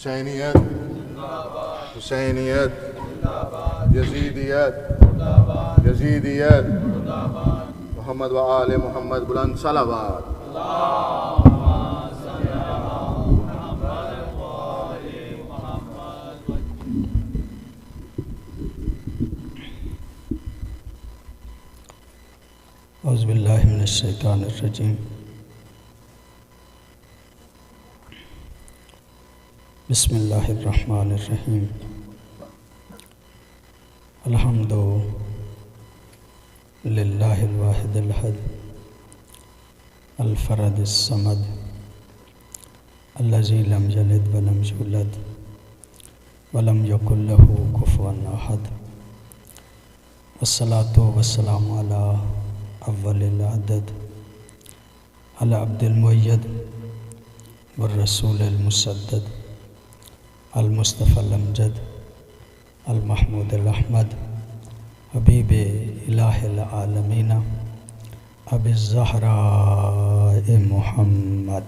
حسینیت حسینیت یزیدیت یزیدیت محمد و آل محمد بلند صلوات. اعوذ باللہ من الشیطان الرجیم. بسم اللہ الرحمن الرحیم. الحمد للہ الواحد الاحد الفرد الصمد الذی لم یلد ولم یولد ولم یکن لہ کفوا احد. والصلاة والسلام علی اول العدد علی عبد المؤید والرسول المسدد المصطفى الامجد المحمود الاحمد حبیب الہ العالمین ابی الزہراء محمد.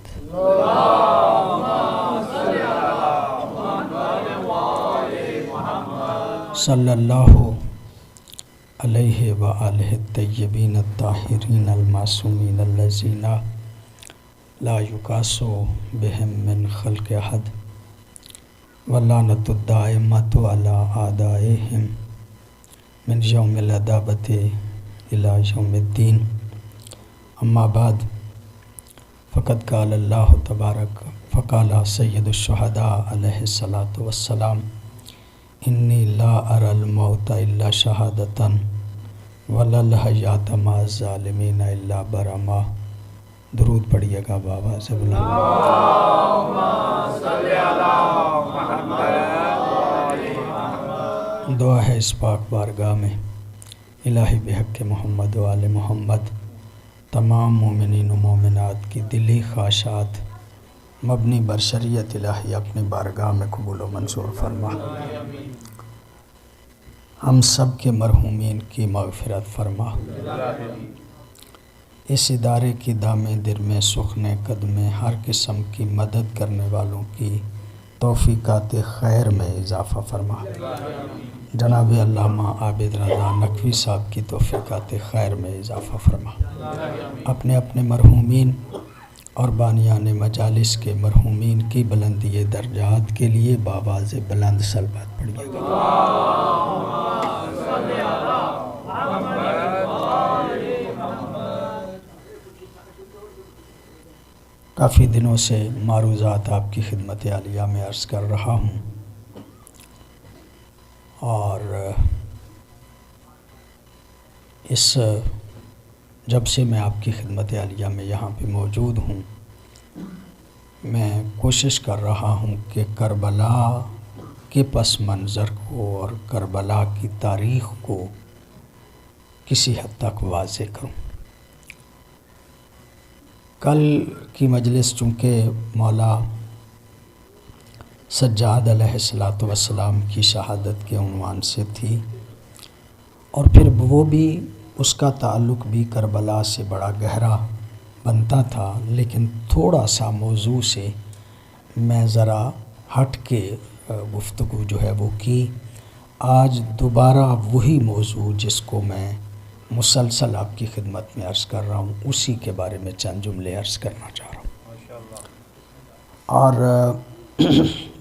صلی اللہ علیہ وآلہ الطیبین الطاہرین المعصومین الذین لا یقاس بہم من خلق احد واللعنۃ الدائمۃ علی اعدائہم من یوم العداوۃ الی یوم الدین. اما بعد فقد قال اللہ تبارک فقال سید الشہداء علیہ الصلاۃ والسلام انی لا اری الموت الا شہادۃ ولا الحیات مع الظالمین الا برما. درود پڑھیے گا بابا سے بلند. اللہم صلی علی محمد. دعا ہے اس پاک بارگاہ میں الہی بحق محمد و آل محمد تمام مومنین و مومنات کی دلی خواہشات مبنی بر شریعت الہی اپنی بارگاہ میں قبول و منظور فرما. ہم سب کے مرحومین کی مغفرت فرما. اس ادارے کی دامے در میں سخن قدم ہر قسم کی مدد کرنے والوں کی توفیقات خیر میں اضافہ فرما. جناب علامہ عابد رضا نقوی صاحب کی توفیقات خیر میں اضافہ فرما. اپنے اپنے مرحومین اور بانیان مجالس کے مرحومین کی بلندی درجات کے لیے بآواز بلند صلوات پڑھیے گا. کافی دنوں سے معروضات آپ کی خدمت عالیہ میں عرض کر رہا ہوں اور جب سے میں آپ کی خدمت عالیہ میں یہاں پہ موجود ہوں میں کوشش کر رہا ہوں کہ کربلا کے پس منظر کو اور کربلا کی تاریخ کو کسی حد تک واضح کروں. کل کی مجلس چونکہ مولا سجاد علیہ السلام کی شہادت کے عنوان سے تھی اور پھر وہ بھی اس کا تعلق بھی کربلا سے بڑا گہرا بنتا تھا، لیکن تھوڑا سا موضوع سے میں ذرا ہٹ کے گفتگو جو ہے وہ کی. آج دوبارہ وہی موضوع جس کو میں مسلسل آپ کی خدمت میں عرض کر رہا ہوں اسی کے بارے میں چند جملے عرض کرنا چاہ رہا ہوں اور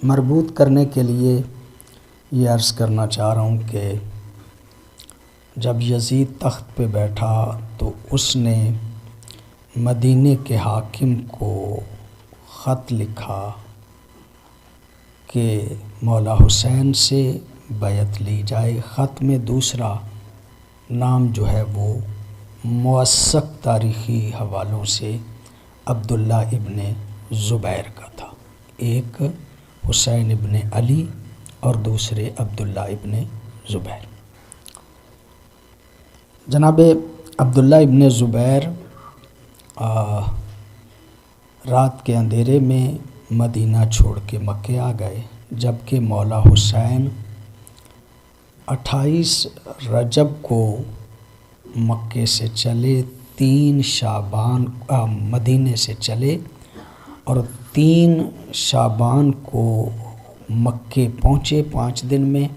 مربوط کرنے کے لیے یہ عرض کرنا چاہ رہا ہوں کہ جب یزید تخت پہ بیٹھا تو اس نے مدینے کے حاکم کو خط لکھا کہ مولا حسین سے بیعت لی جائے. خط میں دوسرا نام جو ہے وہ موثق تاریخی حوالوں سے عبداللہ ابن زبیر کا تھا. ایک حسین ابن علی اور دوسرے عبداللہ ابن زبیر. جناب عبداللہ ابن زبیر رات کے اندھیرے میں مدینہ چھوڑ کے مکے آ گئے، جبکہ مولا حسین 28 رجب کو مکے سے چلے، 3 شعبان مدینے سے چلے اور 3 شعبان کو مکے پہنچے 5 دن میں،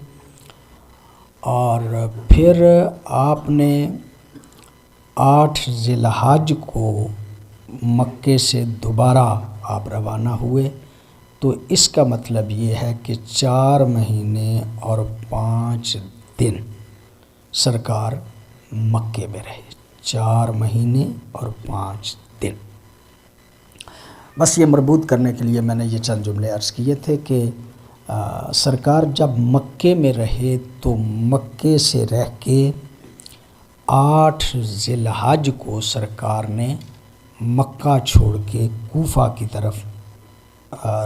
اور پھر آپ نے 8 ذی الحج کو مکے سے دوبارہ آپ روانہ ہوئے۔ تو اس کا مطلب یہ ہے کہ 4 مہینے اور 5 دن سرکار مکے میں رہے، 4 مہینے اور 5 دن۔ بس یہ مربوط کرنے کے لیے میں نے یہ چند جملے عرض کیے تھے کہ سرکار جب مکے میں رہے تو مکے سے رہ کے 8 ذی الحج کو سرکار نے مکہ چھوڑ کے کوفہ کی طرف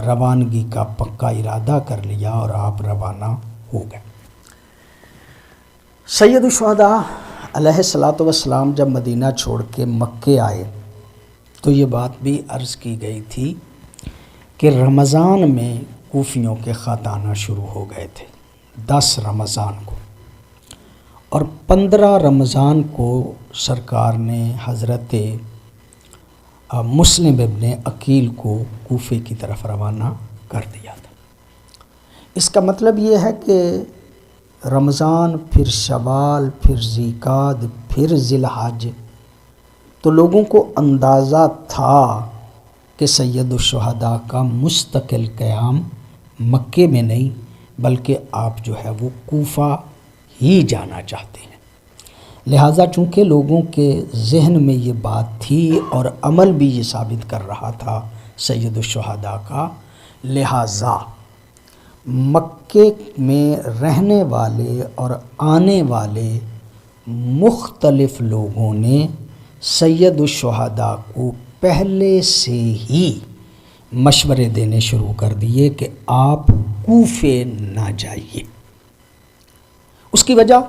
روانگی کا پکا ارادہ کر لیا اور آپ روانہ ہو گئے۔ سید الشہداء علیہ الصلاۃ والسلام جب مدینہ چھوڑ کے مکے آئے تو یہ بات بھی عرض کی گئی تھی کہ رمضان میں کوفیوں کے خط آنا شروع ہو گئے تھے، 10 رمضان کو، اور 15 رمضان کو سرکار نے حضرت مسلم ابن عقیل کو کوفے کی طرف روانہ کر دیا تھا۔ اس کا مطلب یہ ہے کہ رمضان، پھر شوال، پھر ذیقعد، پھر ذی الحج، تو لوگوں کو اندازہ تھا کہ سید الشہداء کا مستقل قیام مکے میں نہیں بلکہ آپ جو ہے وہ کوفہ ہی جانا چاہتے ہیں۔ لہٰذا چونکہ لوگوں کے ذہن میں یہ بات تھی اور عمل بھی یہ ثابت کر رہا تھا سید الشہداء کا، لہٰذا مکے میں رہنے والے اور آنے والے مختلف لوگوں نے سید الشہداء کو پہلے سے ہی مشورے دینے شروع کر دیے کہ آپ کوفے نہ جائیے۔ اس کی وجہ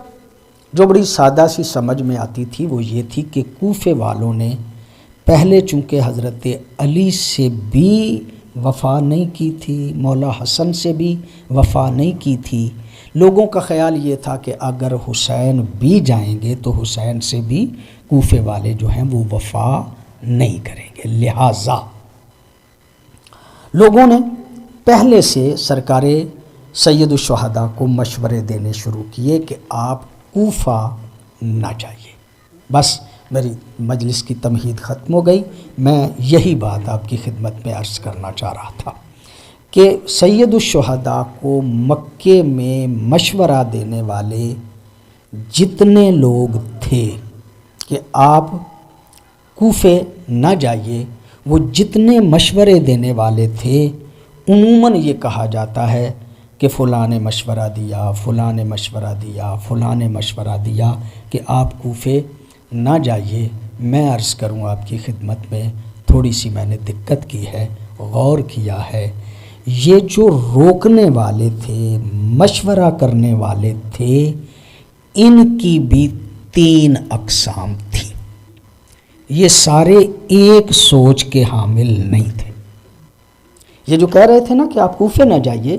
جو بڑی سادہ سی سمجھ میں آتی تھی وہ یہ تھی کہ کوفے والوں نے پہلے چونکہ حضرت علی سے بھی وفا نہیں کی تھی، مولا حسن سے بھی وفا نہیں کی تھی، لوگوں کا خیال یہ تھا کہ اگر حسین بھی جائیں گے تو حسین سے بھی کوفے والے جو ہیں وہ وفا نہیں کریں گے، لہٰذا لوگوں نے پہلے سے سرکار سید الشہداء کو مشورے دینے شروع کیے کہ آپ کوفہ نہ جائیے۔ بس میری مجلس کی تمہید ختم ہو گئی، میں یہی بات آپ کی خدمت میں عرض کرنا چاہ رہا تھا کہ سید الشہداء کو مکے میں مشورہ دینے والے جتنے لوگ تھے کہ آپ کوفے نہ جائیے، وہ جتنے مشورے دینے والے تھے عموماً یہ کہا جاتا ہے کہ فلاں نے مشورہ دیا، فلاں نے مشورہ دیا، فلاں نے مشورہ دیا کہ آپ کوفے نہ جائیے۔ میں عرض کروں آپ کی خدمت میں، تھوڑی سی میں نے دقت کی ہے، غور کیا ہے، یہ جو روکنے والے تھے، مشورہ کرنے والے تھے، ان کی بھی 3 اقسام تھی، یہ سارے ایک سوچ کے حامل نہیں تھے۔ یہ جو کہہ رہے تھے نا کہ آپ کوفے نہ جائیے،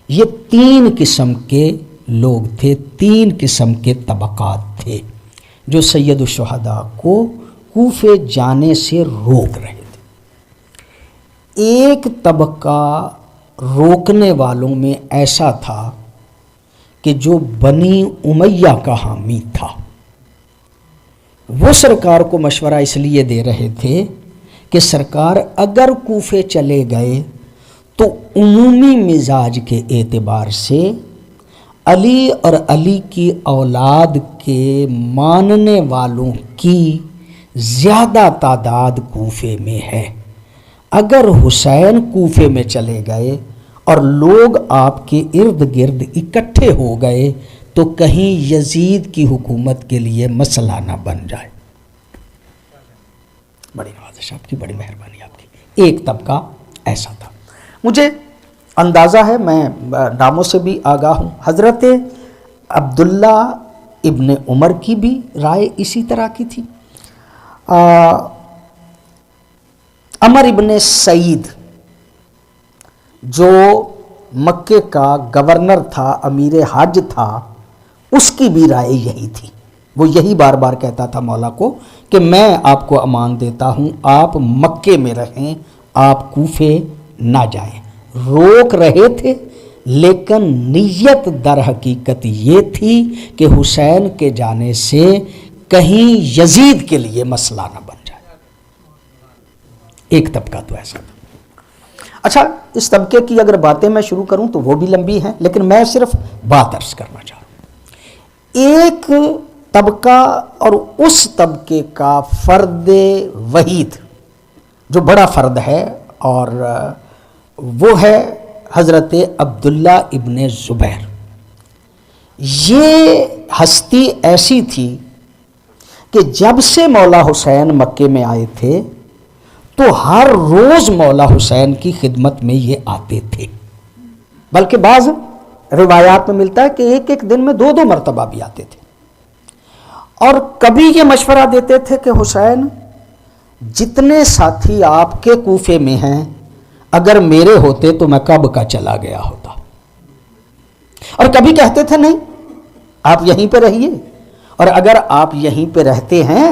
یہ 3 قسم کے لوگ تھے، 3 قسم کے طبقات تھے جو سید الشہداء کو کوفے جانے سے روک رہے تھے۔ ایک طبقہ روکنے والوں میں ایسا تھا کہ جو بنی امیہ کا حامی تھا، وہ سرکار کو مشورہ اس لیے دے رہے تھے کہ سرکار اگر کوفے چلے گئے تو عمومی مزاج کے اعتبار سے علی اور علی کی اولاد کے ماننے والوں کی زیادہ تعداد کوفے میں ہے، اگر حسین کوفے میں چلے گئے اور لوگ آپ کے ارد گرد اکٹھے ہو گئے تو کہیں یزید کی حکومت کے لیے مسئلہ نہ بن جائے۔ بڑی نوازش آپ کی، بڑی مہربانی آپ کی۔ ایک طبقہ ایسا تھا، مجھے اندازہ ہے، میں ناموں سے بھی آگاہ ہوں، حضرت عبداللہ ابن عمر کی بھی رائے اسی طرح کی تھی، عمر ابن سعید جو مکے کا گورنر تھا، امیر حج تھا، اس کی بھی رائے یہی تھی، وہ یہی بار بار کہتا تھا مولا کو کہ میں آپ کو امان دیتا ہوں، آپ مکے میں رہیں، آپ کوفے نہ جائیں۔ روک رہے تھے لیکن نیت در حقیقت یہ تھی کہ حسین کے جانے سے کہیں یزید کے لیے مسئلہ نہ بن جائے. ایک طبقہ تو ایسا تھا. اچھا، اس طبقے کی اگر باتیں میں شروع کروں تو وہ بھی لمبی ہیں، لیکن میں صرف بات عرض کرنا چاہ رہا ہوں. ایک طبقہ اور اس طبقے کا فرد وحید جو بڑا فرد ہے، اور وہ ہے حضرت عبداللہ ابن زبیر. یہ ہستی ایسی تھی کہ جب سے مولا حسین مکے میں آئے تھے تو ہر روز مولا حسین کی خدمت میں یہ آتے تھے، بلکہ بعض روایات میں ملتا ہے کہ ایک ایک دن میں 2 مرتبہ بھی آتے تھے. اور کبھی یہ مشورہ دیتے تھے کہ حسین، جتنے ساتھی آپ کے کوفے میں ہیں اگر میرے ہوتے تو میں کب کا چلا گیا ہوتا. اور کبھی کہتے تھے نہیں، آپ یہیں پہ رہیے، اور اگر آپ یہیں پہ رہتے ہیں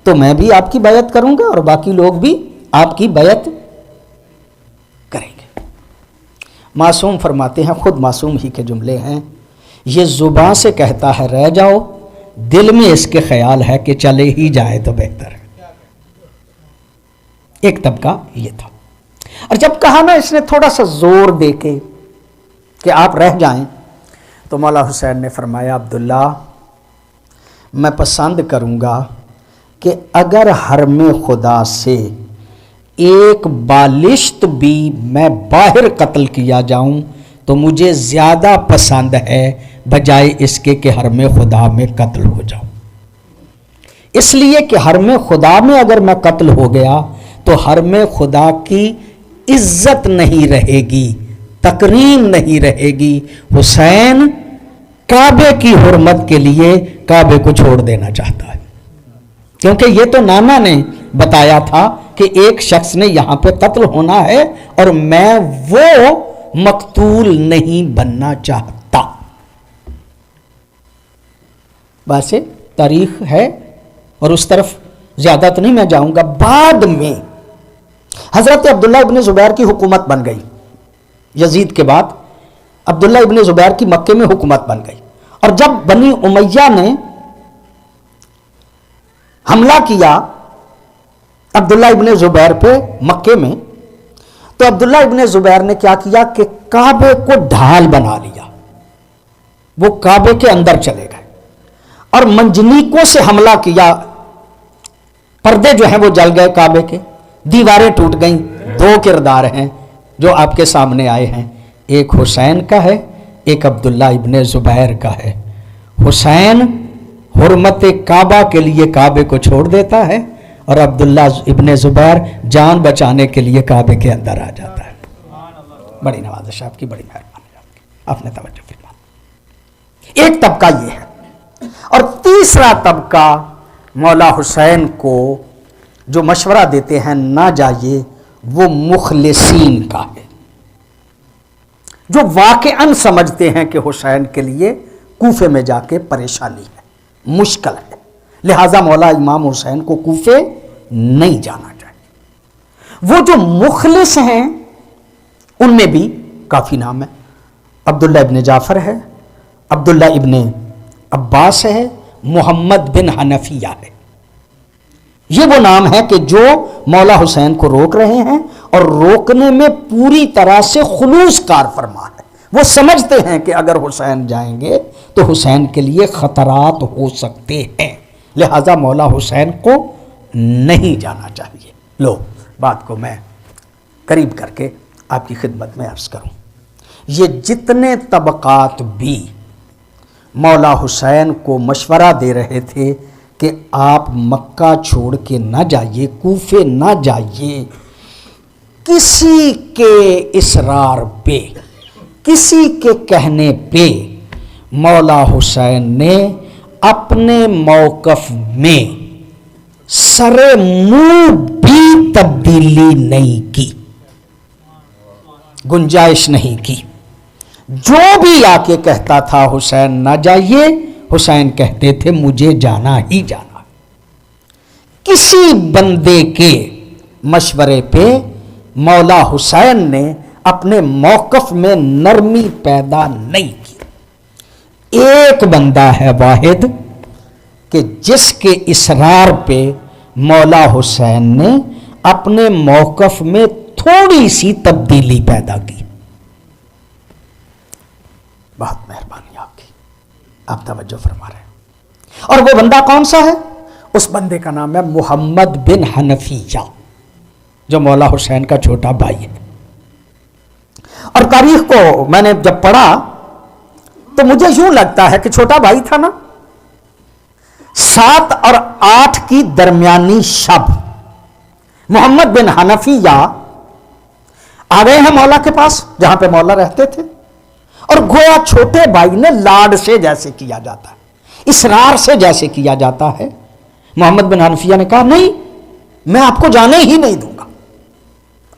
تو میں بھی آپ کی بیعت کروں گا اور باقی لوگ بھی آپ کی بیعت کریں گے. معصوم فرماتے ہیں، خود معصوم ہی کے جملے ہیں، یہ زبان سے کہتا ہے رہ جاؤ، دل میں اس کے خیال ہے کہ چلے ہی جائے تو بہتر ہے. ایک طبقہ یہ تھا. اور جب کہا نا اس نے تھوڑا سا زور دے کے کہ آپ رہ جائیں، تو مولا حسین نے فرمایا عبداللہ، میں پسند کروں گا کہ اگر حرم خدا سے ایک بالشت بھی میں باہر قتل کیا جاؤں تو مجھے زیادہ پسند ہے بجائے اس کے کہ حرم خدا میں قتل ہو جاؤں. اس لیے کہ حرم خدا میں اگر میں قتل ہو گیا تو حرم خدا کی عزت نہیں رہے گی، تکریم نہیں رہے گی. حسین کعبے کی حرمت کے لیے کعبے کو چھوڑ دینا چاہتا ہے، کیونکہ یہ تو نانا نے بتایا تھا کہ ایک شخص نے یہاں پہ قتل ہونا ہے اور میں وہ مقتول نہیں بننا چاہتا. بس تاریخ ہے اور اس طرف زیادہ تو نہیں میں جاؤں گا. بعد میں حضرت عبداللہ ابن زبیر کی حکومت بن گئی. یزید کے بعد عبداللہ ابن زبیر کی مکے میں حکومت بن گئی. اور جب بنی امیہ نے حملہ کیا عبداللہ ابن زبیر پہ مکے میں، تو عبداللہ ابن زبیر نے کیا کیا کہ کعبے کو ڈھال بنا لیا. وہ کعبے کے اندر چلے گئے اور منجنیکوں سے حملہ کیا. پردے جو ہیں وہ جل گئے کعبے کے، دیواریں ٹوٹ گئیں. 2 کردار ہیں جو آپ کے سامنے آئے ہیں، ایک حسین کا ہے، ایک عبداللہ ابن زبیر کا ہے. حسین حرمت کعبہ کے لیے کعبے کو چھوڑ دیتا ہے اور عبداللہ ابن زبیر جان بچانے کے لیے کعبے کے اندر آ جاتا ہے. بڑی نوازش آپ کی، بڑی مہربانی آپ نے توجہ فرمائی. ایک طبقہ یہ ہے. اور تیسرا طبقہ مولا حسین کو جو مشورہ دیتے ہیں نہ جائیے، وہ مخلصین کا ہے، جو واقعاً سمجھتے ہیں کہ حسین کے لیے کوفے میں جا کے پریشانی ہے، مشکل ہے، لہذا مولا امام حسین کو کوفے نہیں جانا چاہیے. وہ جو مخلص ہیں ان میں بھی کافی نام ہے. عبداللہ ابن جعفر ہے، عبداللہ ابن عباس ہے، محمد بن حنفیہ ہے. یہ وہ نام ہے کہ جو مولا حسین کو روک رہے ہیں اور روکنے میں پوری طرح سے خلوص کار فرما ہے. وہ سمجھتے ہیں کہ اگر حسین جائیں گے تو حسین کے لیے خطرات ہو سکتے ہیں، لہذا مولا حسین کو نہیں جانا چاہیے. لو بات کو میں قریب کر کے آپ کی خدمت میں عرض کروں. یہ جتنے طبقات بھی مولا حسین کو مشورہ دے رہے تھے کہ آپ مکہ چھوڑ کے نہ جائیے، کوفے نہ جائیے، کسی کے اصرار پہ، کسی کے کہنے پہ مولا حسین نے اپنے موقف میں سر منہ بھی تبدیلی نہیں کی، گنجائش نہیں کی. جو بھی آ کے کہتا تھا حسین نہ جائیے، حسین کہتے تھے مجھے جانا ہی جانا. کسی بندے کے مشورے پہ مولا حسین نے اپنے موقف میں نرمی پیدا نہیں کی. ایک بندہ ہے واحد کہ جس کے اصرار پہ مولا حسین نے اپنے موقف میں تھوڑی سی تبدیلی پیدا کی. بہت مہربانی آپ کی، آپ توجہ فرما رہے ہیں. اور وہ بندہ کون سا ہے؟ اس بندے کا نام ہے محمد بن حنفیہ، جو مولا حسین کا چھوٹا بھائی ہے. اور تاریخ کو میں نے جب پڑھا تو مجھے یوں لگتا ہے کہ چھوٹا بھائی تھا نا، 7 اور 8 کی درمیانی شب محمد بن حنفیہ آ گئے ہیں مولا کے پاس جہاں پہ مولا رہتے تھے، اور گویا چھوٹے بھائی نے لاڈ سے جیسے کیا جاتا ہے، اصرار سے جیسے کیا جاتا ہے. محمد بن حنفیہ نے کہا نہیں، میں آپ کو جانے ہی نہیں دوں گا.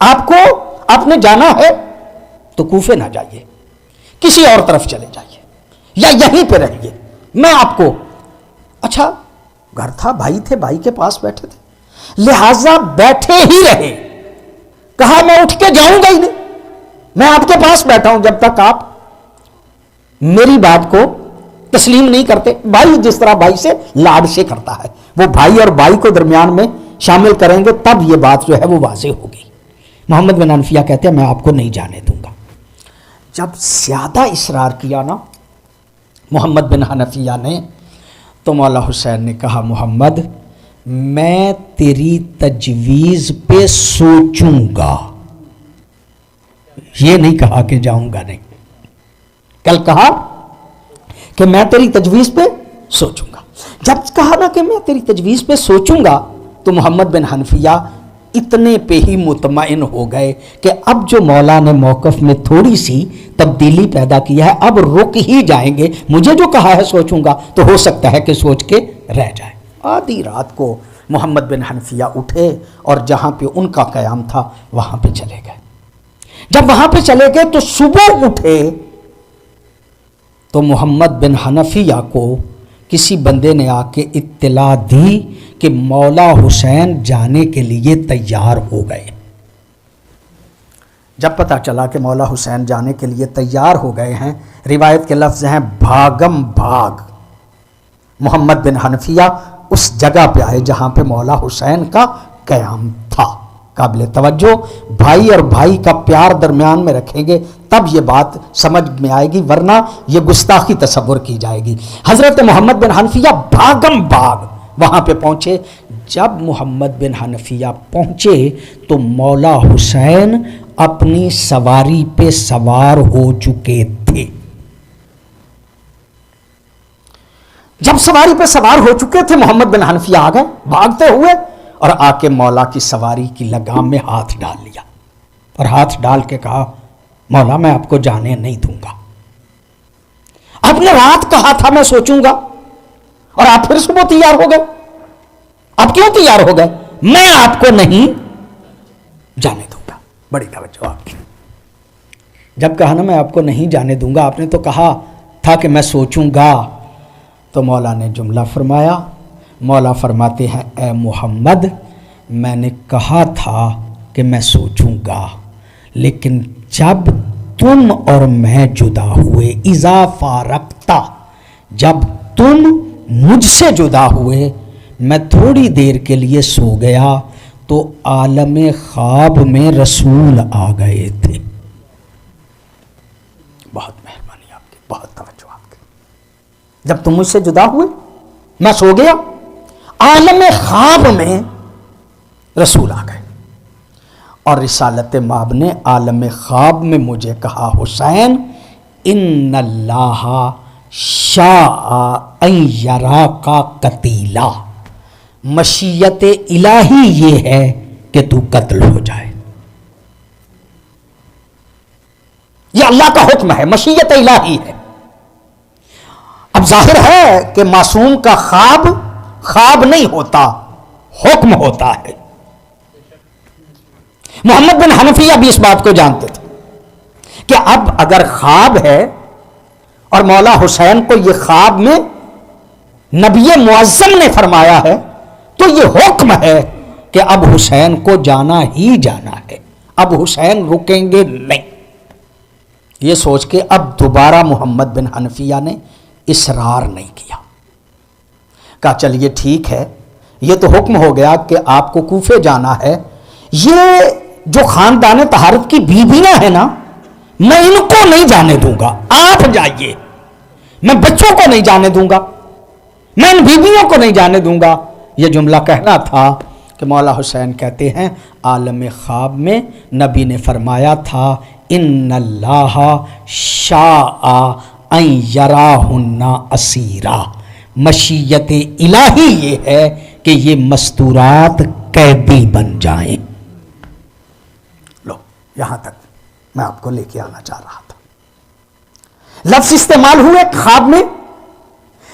آپ نے جانا ہے تو کوفے نہ جائیے، کسی اور طرف چلے جائیے یا یہیں پہ رہیے. میں آپ کو، اچھا گھر تھا، بھائی تھے، بھائی کے پاس بیٹھے تھے، لہذا بیٹھے ہی رہے. کہا میں اٹھ کے جاؤں گا ہی نہیں، میں آپ کے پاس بیٹھا ہوں جب تک آپ میری بات کو تسلیم نہیں کرتے. بھائی جس طرح بھائی سے لاڈ سے کرتا ہے، وہ بھائی اور بھائی کو درمیان میں شامل کریں گے تب یہ بات جو ہے وہ واضح ہوگی. محمد بن حنفیہ کہتے ہیں میں آپ کو نہیں جانے دوں گا. جب زیادہ اصرار کیا نا محمد بن حنفیہ نے تو مولا حسین نے کہا محمد میں تیری تجویز پہ سوچوں گا. یہ نہیں کہا کہ جاؤں گا نہیں، کل کہا کہ میں تیری تجویز پہ سوچوں گا. جب کہا نا کہ میں تیری تجویز پہ سوچوں گا تو محمد بن حنفیہ اتنے پہ ہی مطمئن ہو گئے کہ اب جو مولا نے موقف میں تھوڑی سی تبدیلی پیدا کی ہے اب رک ہی جائیں گے. مجھے جو کہا ہے سوچوں گا تو ہو سکتا ہے کہ سوچ کے رہ جائے. آدھی رات کو محمد بن حنفیہ اٹھے اور جہاں پہ ان کا قیام تھا وہاں پہ چلے گئے. جب وہاں پہ چلے گئے تو صبح اٹھے تو محمد بن حنفیہ کو کسی بندے نے آ کے اطلاع دی کہ مولا حسین جانے کے لیے تیار ہو گئے. جب پتہ چلا کہ مولا حسین جانے کے لیے تیار ہو گئے ہیں، روایت کے لفظ ہیں بھاگم بھاگ محمد بن حنفیہ اس جگہ پہ آئے جہاں پہ مولا حسین کا قیام تھا. قابل توجہ، بھائی اور بھائی کا پیار درمیان میں رکھیں گے تب یہ بات سمجھ میں آئے گی، ورنہ یہ گستاخی تصور کی جائے گی. حضرت محمد بن حنفیہ بھاگم بھاگ وہاں پہ پہنچے. جب محمد بن حنفیہ پہنچے تو مولا حسین اپنی سواری پہ سوار ہو چکے تھے. جب سواری پہ سوار ہو چکے تھے محمد بن حنفیہ آ گئے بھاگتے ہوئے اور آ کے مولا کی سواری کی لگام میں ہاتھ ڈال لیا اور ہاتھ ڈال کے کہا مولا میں آپ کو جانے نہیں دوں گا. آپ نے رات کہا تھا میں سوچوں گا اور آپ پھر صبح تیار ہو گئے. آپ کیوں تیار ہو گئے؟ میں آپ کو نہیں جانے دوں گا. بڑی توجہ آپ کی. جب کہا نا میں آپ کو نہیں جانے دوں گا، آپ نے تو کہا تھا کہ میں سوچوں گا. تو مولا نے جملہ فرمایا. مولا فرماتے ہیں اے محمد میں نے کہا تھا کہ میں سوچوں گا، لیکن جب تم اور میں جدا ہوئے، اذا فارقتا، جب تم مجھ سے جدا ہوئے، میں تھوڑی دیر کے لیے سو گیا تو عالم خواب میں رسول آ گئے تھے. بہت مہربانی آپ کی، بہت توجہ آپ کی. جب تم مجھ سے جدا ہوئے میں سو گیا، عالم خواب میں رسول آ گئے. اور رسالت مآب نے عالم خواب میں مجھے کہا حسین ان اللہ شاء ان یراک قتیلا، مشیت الہی یہ ہے کہ تو قتل ہو جائے. یہ اللہ کا حکم ہے، مشیت الہی ہے. اب ظاہر ہے کہ معصوم کا خواب نہیں ہوتا، حکم ہوتا ہے. محمد بن حنفیہ بھی اس بات کو جانتے تھے کہ اب اگر خواب ہے اور مولا حسین کو یہ خواب میں نبی معظم نے فرمایا ہے تو یہ حکم ہے کہ اب حسین کو جانا ہی جانا ہے. اب حسین رکیں گے نہیں. یہ سوچ کے اب دوبارہ محمد بن حنفیہ نے اصرار نہیں کیا، کہا چلیے ٹھیک ہے، یہ تو حکم ہو گیا کہ آپ کو کوفے جانا ہے، یہ جو خاندان طہارت کی بیویاں ہیں نا، میں ان کو نہیں جانے دوں گا، آپ جائیے، میں بچوں کو نہیں جانے دوں گا، میں ان بیویوں کو نہیں جانے دوں گا۔ یہ جملہ کہنا تھا کہ مولا حسین کہتے ہیں عالم خواب میں نبی نے فرمایا تھا ان اللہ شاء ان یراہن اسیرا، مشیت الہی یہ ہے کہ یہ مستورات قیدی بن جائیں۔ لو یہاں تک میں آپ کو لے کے آنا چاہ رہا تھا، لفظ استعمال ہوئے خواب میں،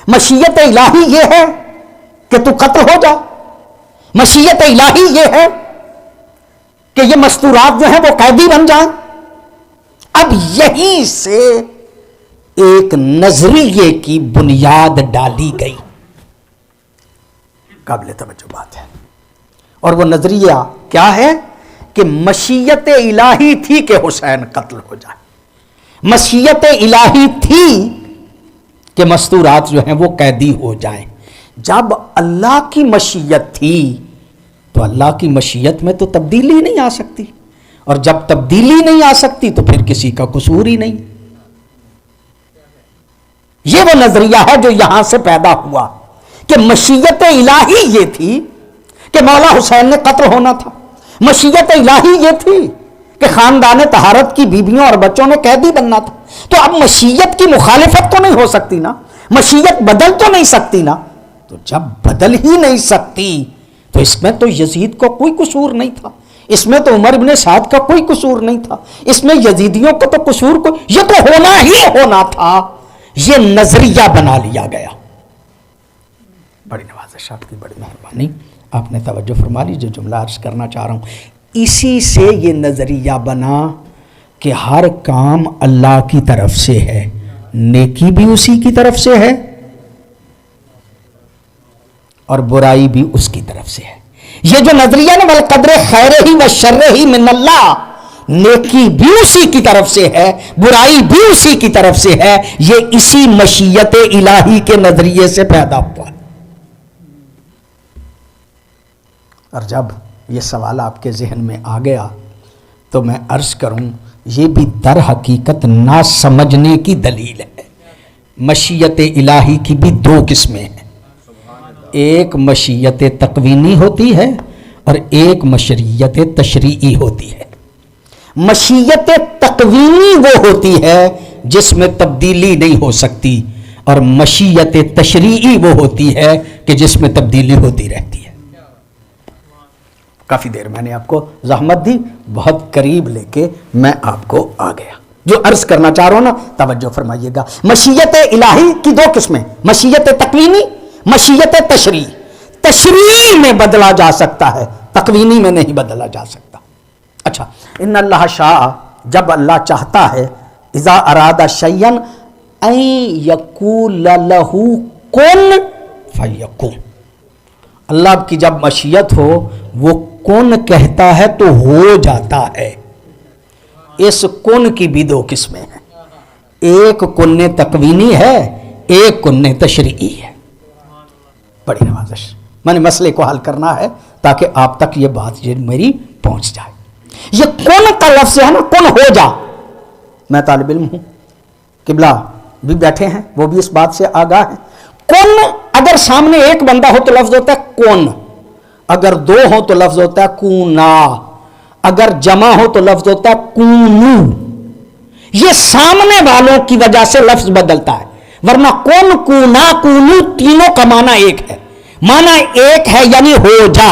مشیت الہی یہ ہے کہ تو قتل ہو جا، مشیت الہی یہ ہے کہ یہ مستورات جو ہیں وہ قیدی بن جائیں۔ اب یہیں سے ایک نظریے کی بنیاد ڈالی گئی، قابل توجہ بات ہے، اور وہ نظریہ کیا ہے کہ مشیت الہی تھی کہ حسین قتل ہو جائے، مشیت الہی تھی کہ مستورات جو ہیں وہ قیدی ہو جائیں۔ جب اللہ کی مشیت تھی تو اللہ کی مشیت میں تو تبدیلی نہیں آ سکتی، اور جب تبدیلی نہیں آ سکتی تو پھر کسی کا قصور ہی نہیں۔ یہ وہ نظریہ ہے جو یہاں سے پیدا ہوا کہ مشیت الہی یہ تھی کہ مولا حسین نے قتل ہونا تھا، مشیت الہی یہ تھی کہ خاندان طہارت کی بیویوں اور بچوں نے قیدی بننا تھا۔ تو اب مشیت کی مخالفت تو نہیں ہو سکتی نا، مشیت بدل تو نہیں سکتی نا، تو جب بدل ہی نہیں سکتی تو اس میں تو یزید کو کوئی قصور نہیں تھا، اس میں تو عمر ابن سعد کا کوئی قصور نہیں تھا، اس میں یزیدیوں کو تو قصور کوئی، یہ تو ہونا ہی ہونا تھا، یہ نظریہ بنا لیا گیا۔ بڑی نوازش، آپ کی بڑی مہربانی، آپ نے توجہ فرما لی، جو جملہ عرض کرنا چاہ رہا ہوں اسی سے یہ نظریہ بنا کہ ہر کام اللہ کی طرف سے ہے، نیکی بھی اسی کی طرف سے ہے اور برائی بھی اس کی طرف سے ہے۔ یہ جو نظریہ نا والقدر خیرہ و شرہ من اللہ، نیکی بھی اسی کی طرف سے ہے، برائی بھی اسی کی طرف سے ہے، یہ اسی مشیت الہی کے نظریے سے پیدا ہوا ہے۔ اور جب یہ سوال آپ کے ذہن میں آ گیا تو میں عرض کروں یہ بھی در حقیقت نہ سمجھنے کی دلیل ہے۔ مشیت الہی کی بھی دو قسمیں ہیں، ایک مشیت تقوینی ہوتی ہے اور ایک مشیت تشریعی ہوتی ہے۔ مشیت تقوینی وہ ہوتی ہے جس میں تبدیلی نہیں ہو سکتی، اور مشیت تشریعی وہ ہوتی ہے کہ جس میں تبدیلی ہوتی رہتی ہے۔ کافی دیر میں نے آپ کو زحمت دی، بہت قریب لے کے میں آپ کو آ گیا۔ جو عرض کرنا چاہ رہا ہوں نا توجہ فرمائیے گا، مشیت الہی کی دو قسمیں، مشیت تقوینی، مشیت تشریعی۔ تشریعی میں بدلا جا سکتا ہے، تقوینی میں نہیں بدلا جا سکتا۔ اچھا، ان اللہ شاء، جب اللہ چاہتا ہے، اذا اراد شیئا ان یقول لہ کن فیکون، اللہ کی جب مشیت ہو وہ کن کہتا ہے تو ہو جاتا ہے۔ اس کن کی بھی دو قسمیں ہیں، ایک کن تقوینی ہے، ایک کن تشریعی ہے۔ بڑی نوازش، میں نے مسئلے کو حل کرنا ہے تاکہ آپ تک یہ بات میری پہنچ جائے۔ یہ کن کا لفظ ہے نا، کن ہو جا، میں طالب علم ہوں، قبلہ بھی بیٹھے ہیں، وہ بھی اس بات سے آگاہ ہیں۔ کن اگر سامنے ایک بندہ ہو تو لفظ ہوتا ہے کن، اگر دو ہو تو لفظ ہوتا ہے کونا، اگر جمع ہو تو لفظ ہوتا ہے کونو۔ یہ سامنے والوں کی وجہ سے لفظ بدلتا ہے، ورنہ کن، کونا، کونو تینوں کا معنی ایک ہے۔ معنی ایک ہے یعنی ہو جا،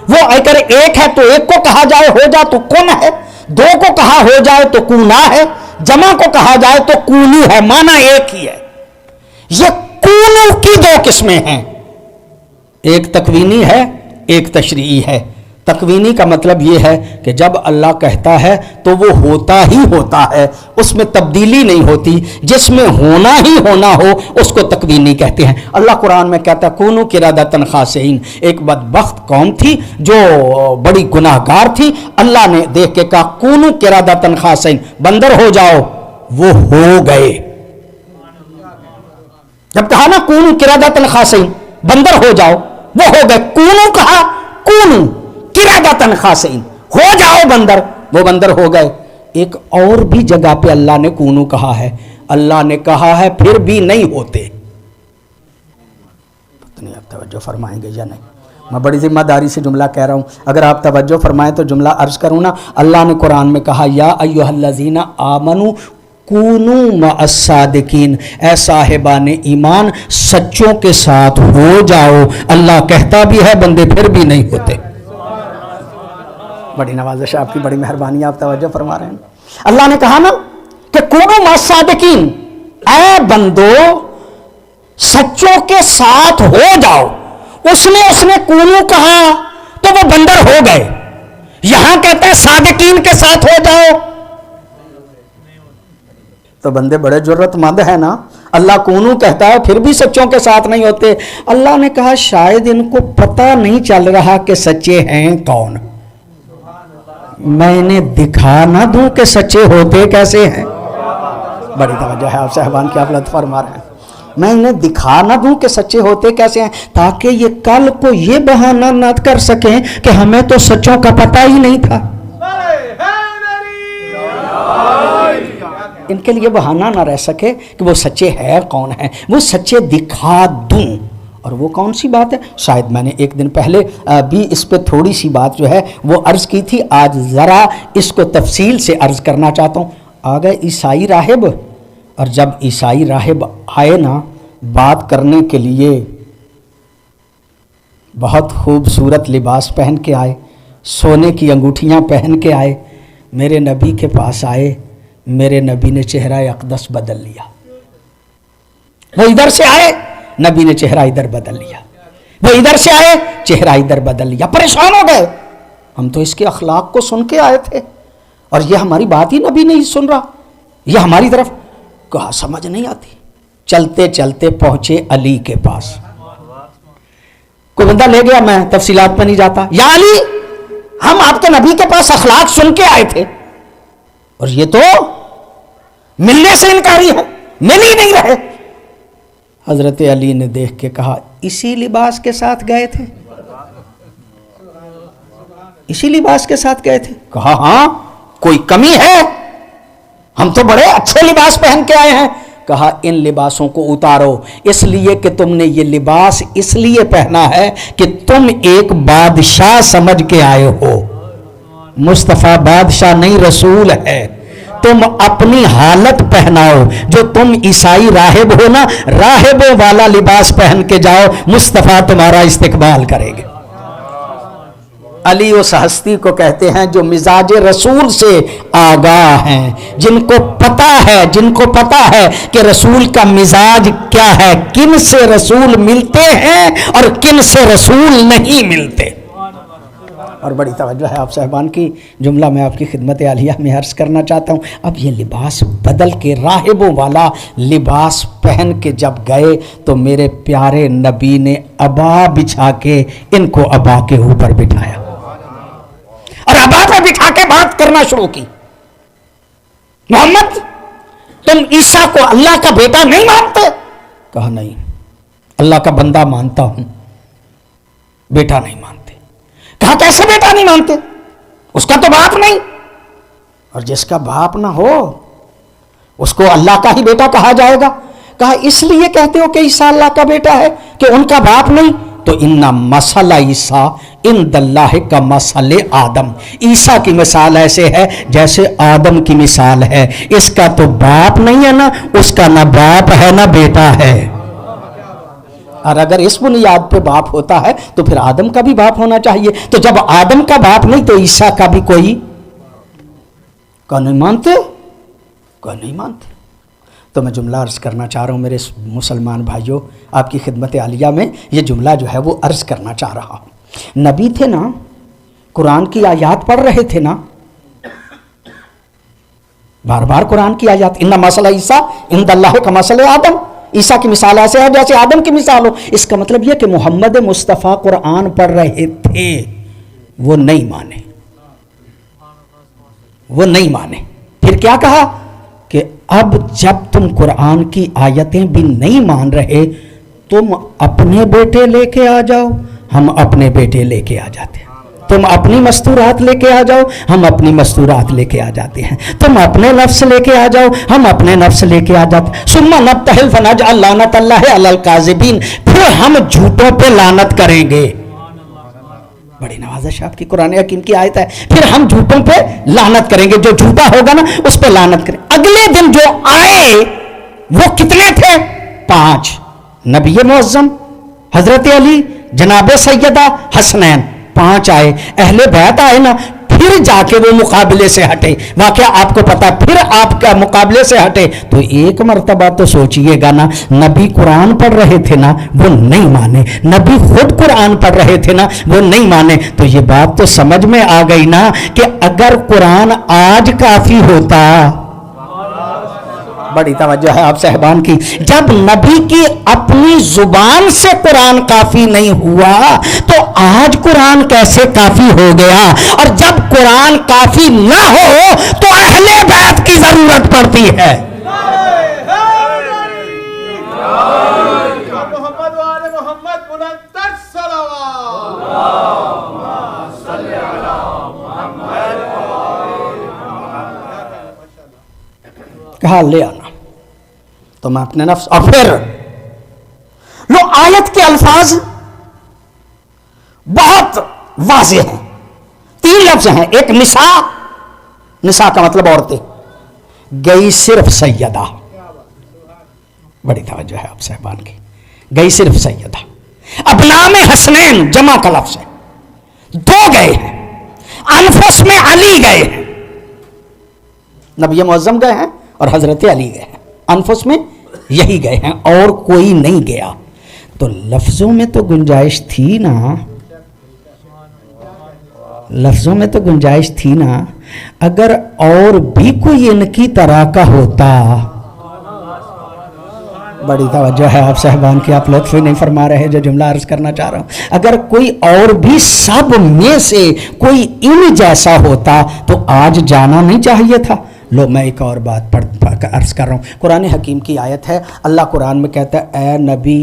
وہ اگر ایک ہے تو ایک کو کہا جائے ہو جا تو کن ہے، دو کو کہا ہو جائے تو کونا ہے، جمع کو کہا جائے تو کونو ہے، معنی ایک ہی ہے۔ یہ کونو کی دو قسمیں ہیں، ایک تقوینی ہے، ایک تشریعی ہے۔ تقوینی کا مطلب یہ ہے کہ جب اللہ کہتا ہے تو وہ ہوتا ہی ہوتا ہے، اس میں تبدیلی نہیں ہوتی، جس میں ہونا ہی ہونا ہو اس کو تقوینی کہتے ہیں۔ اللہ قرآن میں کہتا ہے کونوا قردۃ خاسئین، ایک بدبخت قوم تھی جو بڑی گناہ گار تھی، اللہ نے دیکھ کے کہا کونوا قردۃ خاسئین، بندر ہو جاؤ، وہ ہو گئے. جب کہا نا کونو قردۃ خاسئین، بندر ہو جاؤ، وہ ہو گئے. کونو کہا، کونو قردۃ خاسئین، ہو جاؤ بندر، وہ بندر ہو گئے. ایک اور بھی جگہ پہ اللہ نے کونو کہا ہے، اللہ نے کہا ہے پھر بھی نہیں ہوتے. پتہ نہیں آپ توجہ فرمائیں گے یا نہیں. میں بڑی ذمہ داری سے جملہ کہہ رہا ہوں، اگر آپ توجہ فرمائیں تو جملہ عرض کروں نا. اللہ نے قرآن میں کہا یا ایھا الذین آمنوا کونوا مع الصادقین، اے صاحبان ایمان سچوں کے ساتھ ہو جاؤ. اللہ کہتا بھی ہے، بندے پھر بھی نہیں ہوتے. بڑی نوازش آپ کی، بڑی مہربانی، آپ توجہ فرما رہے ہیں. اللہ نے کہا نا کہ کونوا مع الصادقین، اے بندو سچوں کے ساتھ ہو جاؤ. اس نے کونو کہا تو وہ بندر ہو گئے. یہاں کہتا ہے صادقین کے ساتھ ہو جاؤ، تو بندے بڑے جرت مند ہیں نا. اللہ کونو کہتا ہے پھر بھی سچوں کے ساتھ نہیں ہوتے. اللہ نے کہا شاید ان کو پتہ نہیں چل رہا کہ سچے ہیں کون. میں انہیں دکھا نہ دوں کہ سچے ہوتے کیسے ہیں. بڑی توجہ ہے آپ صاحبان کی، آپ لطف فرما رہے ہیں. میں انہیں دکھا نہ دوں کہ سچے ہوتے کیسے ہیں، تاکہ یہ کل کو یہ بہانہ نہ کر سکیں کہ ہمیں تو سچوں کا پتہ ہی نہیں تھا. ان کے لیے بہانہ نہ رہ سکے کہ وہ سچے ہے کون ہیں، وہ سچے دکھا دوں. اور وہ کون سی بات ہے؟ شاید میں نے ایک دن پہلے بھی اس پہ تھوڑی سی بات جو ہے وہ عرض کی تھی. آج ذرا اس کو تفصیل سے عرض کرنا چاہتا ہوں. آ گئے عیسائی راہب، اور جب عیسائی راہب آئے نا بات کرنے کے لیے، بہت خوبصورت لباس پہن کے آئے، سونے کی انگوٹھیاں پہن کے آئے، میرے نبی کے پاس آئے. میرے نبی نے چہرہ اقدس بدل لیا. وہ ادھر سے آئے، نبی نے چہرہ ادھر بدل لیا. وہ ادھر سے آئے، چہرہ ادھر بدل لیا. پریشان ہو گئے. ہم تو اس کے اخلاق کو سن کے آئے تھے، اور یہ ہماری بات ہی نبی نہیں سن رہا، یہ ہماری طرف. کہا سمجھ نہیں آتی. چلتے چلتے پہنچے علی کے پاس. کوئی بندہ لے گیا، میں تفصیلات پہ نہیں جاتا. یا علی، ہم آپ کے نبی کے پاس اخلاق سن کے آئے تھے، اور یہ تو ملنے سے انکاری ہے، مل ہی نہیں رہے. حضرت علی نے دیکھ کے کہا اسی لباس کے ساتھ گئے تھے؟ اسی لباس کے ساتھ گئے تھے؟ کہا ہاں. کوئی کمی ہے؟ ہم تو بڑے اچھے لباس پہن کے آئے ہیں. کہا ان لباسوں کو اتارو، اس لیے کہ تم نے یہ لباس اس لیے پہنا ہے کہ تم ایک بادشاہ سمجھ کے آئے ہو. مصطفیٰ بادشاہ نہیں، رسول ہے. تم اپنی حالت پہناؤ. جو تم عیسائی راہب ہو نا، راہبوں والا لباس پہن کے جاؤ، مصطفیٰ تمہارا استقبال کرے گے. علی اس ہستی کو کہتے ہیں جو مزاج رسول سے آگاہ ہیں، جن کو پتہ ہے کہ رسول کا مزاج کیا ہے، کن سے رسول ملتے ہیں اور کن سے رسول نہیں ملتے. اور بڑی توجہ ہے آپ صاحبان کی. جملہ میں آپ کی خدمت عالیہ میں عرض کرنا چاہتا ہوں. اب یہ لباس بدل کے راہبوں والا لباس پہن کے جب گئے تو میرے پیارے نبی نے ابا بچھا کے ان کو ابا کے اوپر بٹھایا، اور ابا پہ بٹھا کے بات کرنا شروع کی. محمد، تم عیسیٰ کو اللہ کا بیٹا نہیں مانتے؟ کہا نہیں، اللہ کا بندہ مانتا ہوں، بیٹا نہیں مانتے. کہا کیسے بیٹا نہیں مانتے؟ اس کا تو باپ نہیں. اور جس کا باپ نہ ہو اس کو اللہ کا ہی بیٹا کہا جائے گا. کہا اس لیے کہتے ہو کہ عیسیٰ اللہ کا بیٹا ہے کہ ان کا باپ نہیں؟ تو ان مثل عیسیٰ عند اللہ کا مثل آدم. عیسیٰ کی مثال ایسے ہے جیسے آدم کی مثال ہے. اس کا تو باپ نہیں ہے نا، اس کا نہ باپ ہے نہ بیٹا ہے. اور اگر اس بنیاد پہ باپ ہوتا ہے تو پھر آدم کا بھی باپ ہونا چاہیے. تو جب آدم کا باپ نہیں تو عیسیٰ کا بھی کوئی کا نہیں مانتے. تو میں جملہ عرض کرنا چاہ رہا ہوں میرے مسلمان بھائیوں، آپ کی خدمت عالیہ میں یہ جملہ جو ہے وہ عرض کرنا چاہ رہا ہوں. نبی تھے نا، قرآن کی آیات پڑھ رہے تھے نا، بار بار قرآن کی آیات. ان مثل عیسیٰ عند اللہ کمثل آدم. عیسیٰ کی مثال ایسے ہے جیسے آدم کی مثال ہو. اس کا مطلب یہ کہ محمد مصطفیٰ قرآن پڑھ رہے تھے، وہ نہیں مانے. پھر کیا کہا کہ اب جب تم قرآن کی آیتیں بھی نہیں مان رہے، تم اپنے بیٹے لے کے آ جاؤ، ہم اپنے بیٹے لے کے آ جاتے ہیں۔ تم اپنی مستورات لے کے آ جاؤ، ہم اپنی مستورات لے کے آ جاتے ہیں۔ تم اپنے نفس لے کے آ جاؤ، ہم اپنے نفس لے کے آ جاتے ہیں۔ ثم نبتہل فنجعل لعنت اللہ علی الکاذبین، پھر ہم جھوٹوں پہ لعنت کریں گے۔ بڑی نوازش آپ کی، قرآن حکیم کی آیت ہے، پھر ہم جھوٹوں پہ لعنت کریں گے، جو جھوٹا ہوگا نا اس پہ لعنت کریں۔ اگلے دن جو آئے وہ کتنے تھے؟ 5، نبی معظم، حضرت علی، جناب سیدہ حسنین، 5 آئے۔ اہل بیت آئے نا، پھر جا کے وہ مقابلے سے ہٹے۔ واقعہ آپ کو پتا، پھر آپ کا مقابلے سے ہٹے تو ایک مرتبہ تو سوچئے گا نا، نبی قرآن پڑھ رہے تھے نا، وہ نہیں مانے، نبی خود قرآن پڑھ رہے تھے نا، وہ نہیں مانے۔ تو یہ بات تو سمجھ میں آ گئی نا کہ اگر قرآن آج کافی ہوتا، بڑی توجہ ہے آپ صاحبان کی، جب نبی کی اپنی زبان سے قرآن کافی نہیں ہوا تو آج قرآن کیسے کافی ہو گیا؟ اور جب قرآن کافی نہ ہو تو اہل بیت کی ضرورت پڑتی ہے۔ محمد وآل محمد بلندتر صلوات۔ کہا لے آنا تو میں اپنے نفس، اور پھر لو آیت کے الفاظ بہت واضح ہیں، 3 لفظ ہیں، ایک نساء، نساء کا مطلب عورتیں، گئی صرف سیدہ، بڑی توجہ ہے آپ صاحبان کی، گئی صرف سیدہ۔ ابناء میں حسنین جمع کا لفظ ہے، 2 گئے ہیں، انفس میں علی گئے ہیں، نبی معظم گئے ہیں اور حضرت علی گئے ہیں، انفس میں یہی گئے ہیں اور کوئی نہیں گیا۔ تو لفظوں میں تو گنجائش تھی نا، لفظوں میں تو گنجائش تھی نا، اگر اور بھی کوئی ان کی طرح کا ہوتا، بڑی توجہ ہے آپ صاحبان کی، آپ لطف نہیں فرما رہے جو جملہ عرض کرنا چاہ رہا ہوں، اگر کوئی اور بھی سب میں سے کوئی ان جیسا ہوتا تو آج جانا نہیں چاہیے تھا۔ لو میں ایک اور بات عرض کر رہا ہوں، قرآن حکیم کی آیت ہے، اللہ قرآن میں کہتا ہے اے نبی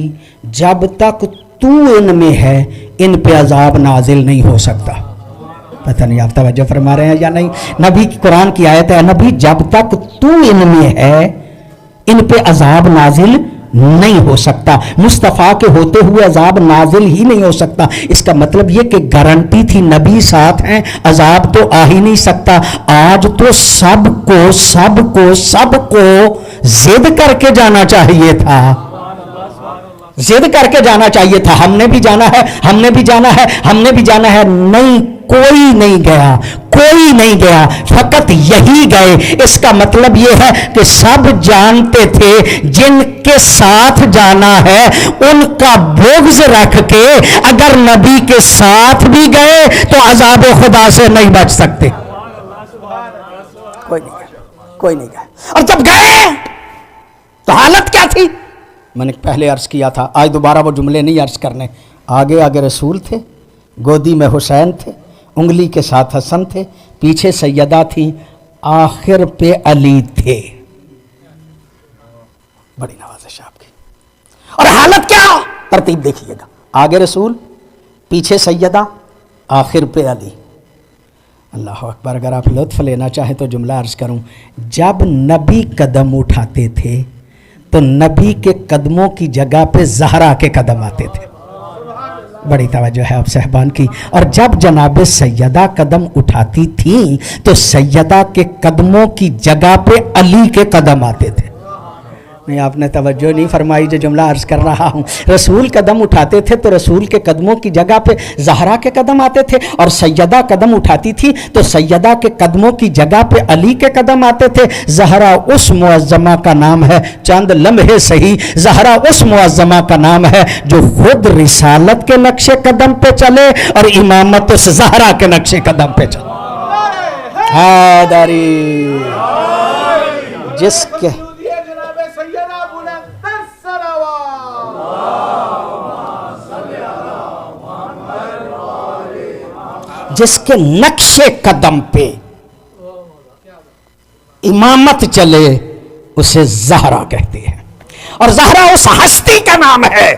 جب تک تو ان میں ہے ان پہ عذاب نازل نہیں ہو سکتا۔ پتہ نہیں آپ توجہ فرما رہے ہیں یا نہیں، نبی قرآن کی آیت ہے، نبی جب تک تو ان میں ہے ان پہ عذاب نازل نہیں ہو سکتا، مصطفیٰ کے ہوتے ہوئے عذاب نازل ہی نہیں ہو سکتا۔ اس کا مطلب یہ کہ گارنٹی تھی نبی ساتھ ہیں، عذاب تو آ ہی نہیں سکتا۔ آج تو سب کو ضد کر کے جانا چاہیے تھا، ضد کر کے جانا چاہیے تھا، ہم نے بھی جانا ہے، ہم نے بھی جانا ہے، ہم نے بھی جانا ہے، نہیں کوئی نہیں گیا، کوئی نہیں گیا، فقط یہی گئے۔ اس کا مطلب یہ ہے کہ سب جانتے تھے جن کے ساتھ جانا ہے ان کا بغض رکھ کے اگر نبی کے ساتھ بھی گئے تو عذاب خدا سے نہیں بچ سکتے۔ کوئی نہیں گیا، کوئی نہیں گیا، اور جب گئے تو حالت کیا تھی؟ میں نے پہلے عرض کیا تھا، آج دوبارہ وہ جملے نہیں عرض کرنے۔ آگے آگے رسول تھے، گودی میں حسین تھے، انگلی کے ساتھ حسن تھے، پیچھے سیدہ تھی، آخر پہ علی تھے۔ بڑی نوازش آپ کی، اور حالت کیا؟ ترتیب دیکھیے گا، آگے رسول، پیچھے سیدہ، آخر پہ علی۔ اللہ اکبر، اگر آپ لطف لینا چاہیں تو جملہ عرض کروں، جب نبی قدم اٹھاتے تھے تو نبی کے قدموں کی جگہ پہ زہرا کے قدم آتے تھے۔ بڑی توجہ ہے آپ صاحبان کی، اور جب جناب سیدہ قدم اٹھاتی تھیں تو سیدہ کے قدموں کی جگہ پہ علی کے قدم آتے تھے۔ نہیں، آپ نے توجہ نہیں فرمائی جو جملہ عرض کر رہا ہوں۔ رسول قدم اٹھاتے تھے تو رسول کے قدموں کی جگہ پہ زہرا کے قدم آتے تھے، اور سیدہ قدم اٹھاتی تھی تو سیدہ کے قدموں کی جگہ پہ علی کے قدم آتے تھے۔ زہرا اس معظمہ کا نام ہے، چند لمحے صحیح، زہرا اس معظمہ کا نام ہے جو خود رسالت کے نقش قدم پہ چلے اور امامت اس زہرا کے نقش قدم پہ چلے۔ حیدری، جس کے جس کے نقش قدم پہ امامت چلے اسے زہرا کہتے ہیں، اور زہرا اس ہستی کا نام ہے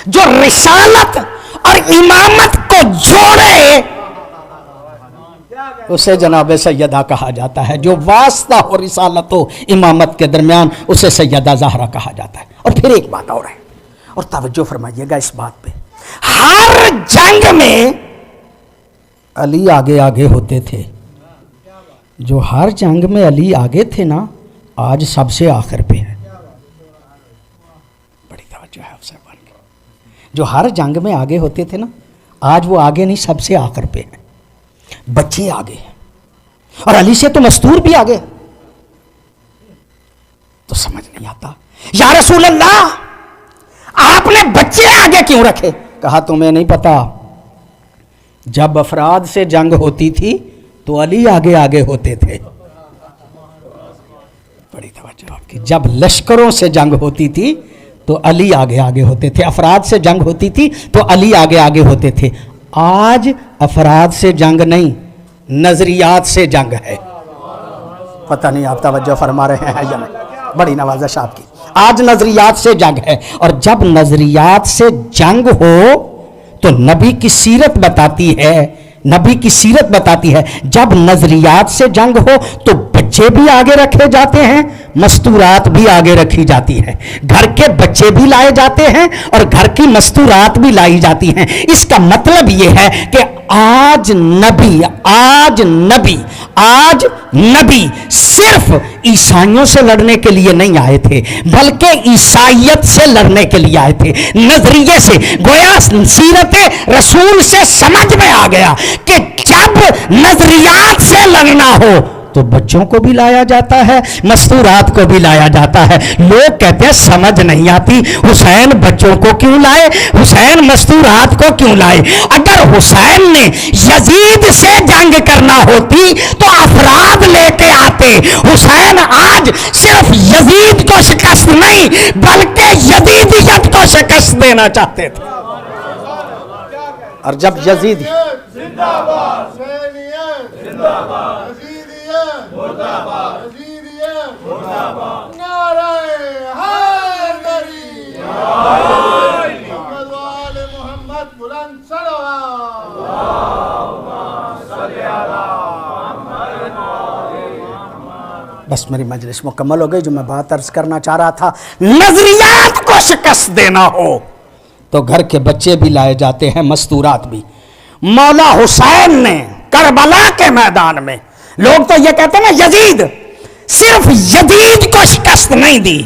جو رسالت اور امامت کو جوڑے، اسے جناب سیدہ کہا جاتا ہے۔ جو واسطہ ہو رسالت و امامت کے درمیان، اسے سیدہ زہرا کہا جاتا ہے۔ اور پھر ایک بات اور ہے، اور توجہ فرمائیے گا اس بات پہ، ہر جنگ میں علی آگے آگے ہوتے تھے۔ جو ہر جنگ میں علی آگے تھے نا، آج سب سے آخر پہ ہے۔ بڑی توجہ ہے آپ صاحبان کی۔ جو ہر جنگ میں آگے ہوتے تھے نا، آج وہ آگے نہیں، سب سے آخر پہ ہے۔ بچے آگے ہیں، اور علی سے تو مستور بھی آگے۔ تو سمجھ نہیں آتا، یا رسول اللہ آپ نے بچے آگے کیوں رکھے؟ کہا تمہیں نہیں پتا، جب افراد سے جنگ ہوتی تھی تو علی آگے آگے ہوتے تھے۔ بڑی توجہ آپ کی۔ جب لشکروں سے جنگ ہوتی تھی تو علی آگے آگے ہوتے تھے، افراد سے جنگ ہوتی تھی تو علی آگے آگے ہوتے تھے۔ آج افراد سے جنگ نہیں، نظریات سے جنگ ہے۔ پتہ نہیں آپ توجہ فرما رہے ہیں یا نہیں؟ بڑی نوازش آپ کی۔ آج نظریات سے جنگ ہے، اور جب نظریات سے جنگ ہو تو نبی کی سیرت بتاتی ہے، جب نظریات سے جنگ ہو تو بچے بھی آگے رکھے جاتے ہیں، مستورات بھی آگے رکھی جاتی ہے۔ گھر کے بچے بھی لائے جاتے ہیں اور گھر کی مستورات بھی لائی جاتی ہیں۔ اس کا مطلب یہ ہے کہ آج نبی صرف عیسائیوں سے لڑنے کے لیے نہیں آئے تھے، بلکہ عیسائیت سے لڑنے کے لیے آئے تھے۔ نظریے سے، گویا سیرت رسول سے سمجھ میں آ گیا کہ جب نظریات سے لڑنا ہو تو بچوں کو بھی لایا جاتا ہے، مستورات کو بھی لایا جاتا ہے۔ لوگ کہتے ہیں سمجھ نہیں آتی، حسین بچوں کو کیوں لائے، حسین مستورات کو کیوں لائے؟ اگر حسین نے یزید سے جنگ کرنا ہوتی تو افراد لے کے آتے۔ حسین آج صرف یزید کو شکست نہیں بلکہ یزیدیت کو شکست دینا چاہتے تھے۔ اور جب یزید زندہ باد، حسینیت زندہ باد، یزیدیت مردہ باد، یزیدیت مردہ باد، نعرہ حیدری، محمد و آل محمد بلند صلوات، اللہم صلی علی محمد و آل محمد۔ بس میری مجلس مکمل ہو گئی۔ جو میں بات عرض کرنا چاہ رہا تھا، نظریات کو شکست دینا ہو تو گھر کے بچے بھی لائے جاتے ہیں، مستورات بھی۔ مولا حسین نے کربلا کے میدان میں، لوگ تو یہ کہتے ہیں نا یزید، صرف یزید کو شکست نہیں دی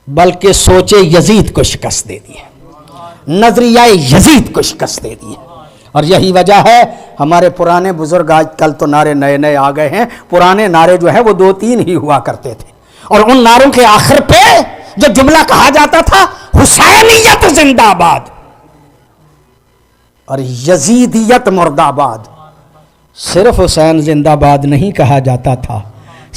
بلکہ سوچے یزید کو شکست دے دی ہے، نظریہ یزید کو شکست دے دی ہے۔ اور یہی وجہ ہے ہمارے پرانے بزرگ، آج کل تو نعرے نئے نئے آ گئے ہیں، پرانے نعرے جو ہے وہ 2-3 ہی ہوا کرتے تھے، اور ان نعروں کے آخر پہ جو جملہ کہا جاتا تھا، حسینیت زندہ آباد اور یزیدیت مرد آباد۔ صرف حسین زندہ آباد نہیں کہا جاتا تھا،